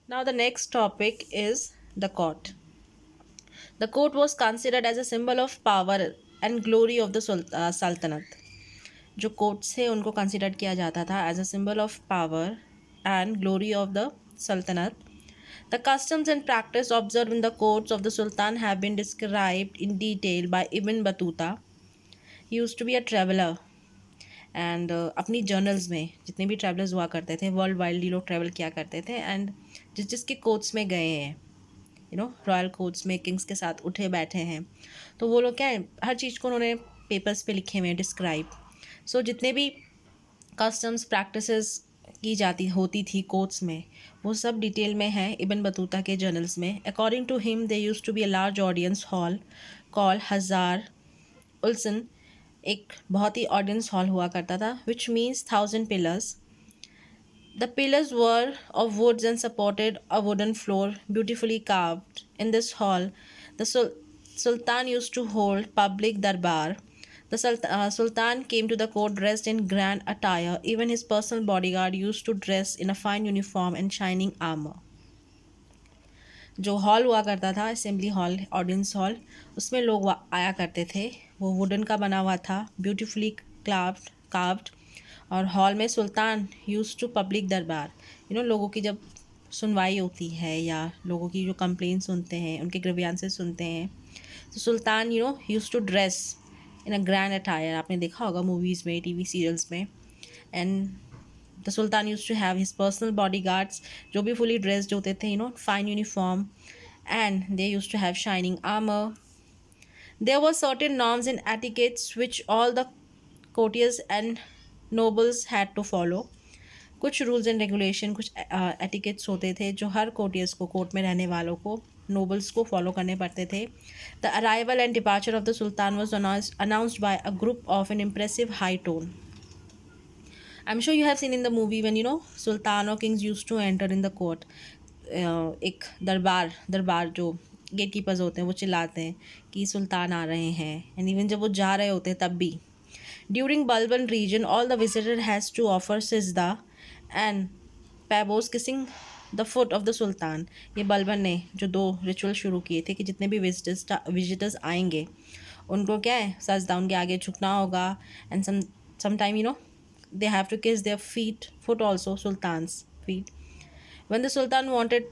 Now the next topic is the court. The court was considered as a symbol of power and glory of the Sultanate. जो courts थे उनको consider किया जाता था as a symbol of power and glory of the सल्तनत. The customs and practice observed in the courts of the Sultan have been described in detail by Ibn Battuta. He used to be a traveler and अपनी journals में जितने भी travellers हुआ करते थे world widely लोग travel किया करते थे एंड जिसके कोर्ट्स में गए हैं रॉयल कोर्ट्स में किंग्स के साथ उठे बैठे हैं तो वो लोग क्या है हर चीज़ को उन्होंने पेपर्स पे लिखे हुए हैं डिस्क्राइब. सो जितने भी कस्टम्स प्रैक्टिसेस की जाती होती थी कोर्ट्स में वो सब डिटेल में है इब्न बतूता के जर्नल्स में. According to him they used to be a large audience hall call हजार उल्सन. एक बहुत ही ऑडियंस हॉल हुआ करता था which means 1,000 pillars. The pillars were of woods and supported a wooden floor beautifully carved. In this hall, the Sultan used to hold public darbar. The Sultan came to the court dressed in grand attire. Even his personal bodyguard used to dress in a fine uniform and shining armor. जो hall हुआ करता था assembly hall audience hall उसमें लोग आया करते थे. वो वुडन का बना हुआ था ब्यूटीफुली कार्व्ड. और हॉल में सुल्तान यूज़ टू पब्लिक दरबार. लोगों की जब सुनवाई होती है या लोगों की जो कंप्लेन सुनते हैं उनके ग्रीवियंसेस सुनते हैं तो sultan used to dress in a grand attire. आपने देखा होगा मूवीज़ में टीवी सीरियल्स में. And the sultan used to have his personal body guards जो भी फुली ड्रेस्ड होते थे fine uniform and they used to have shining armour. There were certain norms in etiquettes which all the courtiers and nobles had to follow. कुछ rules and regulation कुछ etiquettes होते थे जो हर courtiers को court में रहने वालों को नोबल्स को फॉलो करने पड़ते थे. The arrival and departure of the Sultan was announced by a group of N impressive high tone. I'm sure you have seen in the movie when sultan or kings used to enter in the court. एक दरबार जो gate keepers होते हैं वो चिल्लाते हैं कि सुल्तान आ रहे हैं एंड इवन जब वो जा रहे होते हैं तब भी. During Balban reign all the visitor has to offer सिजदा एंड पैबोस kissing the foot of the sultan. ये बल्बन ने जो 2 रिचुअल शुरू किए थे कि जितने भी विजिटर्स आएंगे उनको क्या है सजदा उनके आगे झुकना होगा and sometime they have to kiss their foot also, sultan's feet. When the sultan wanted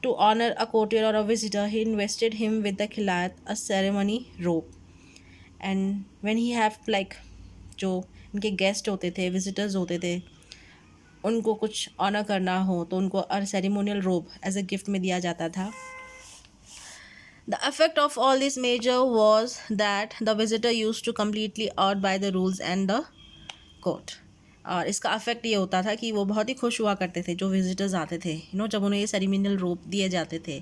to honor a courtier or a visitor, he invested him with the khilayat, a ceremony robe. And when he have जो इनके guest होते थे visitors होते थे उनको कुछ honour करना हो तो उनको सेरेमोनियल रोब एज अ गिफ्ट में दिया जाता था. The effect of all this measure was that the visitor used to completely awed by the rules and the court. और इसका अफेक्ट ये होता था कि वो बहुत ही खुश हुआ करते थे जो विजिटर्स आते थे जब उन्हें ये सेरेमोनियल रोब दिए जाते थे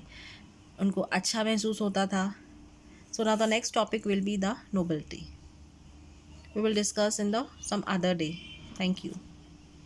उनको अच्छा महसूस होता था. So now the next topic will be the nobility. We will discuss in the some other day. Thank you.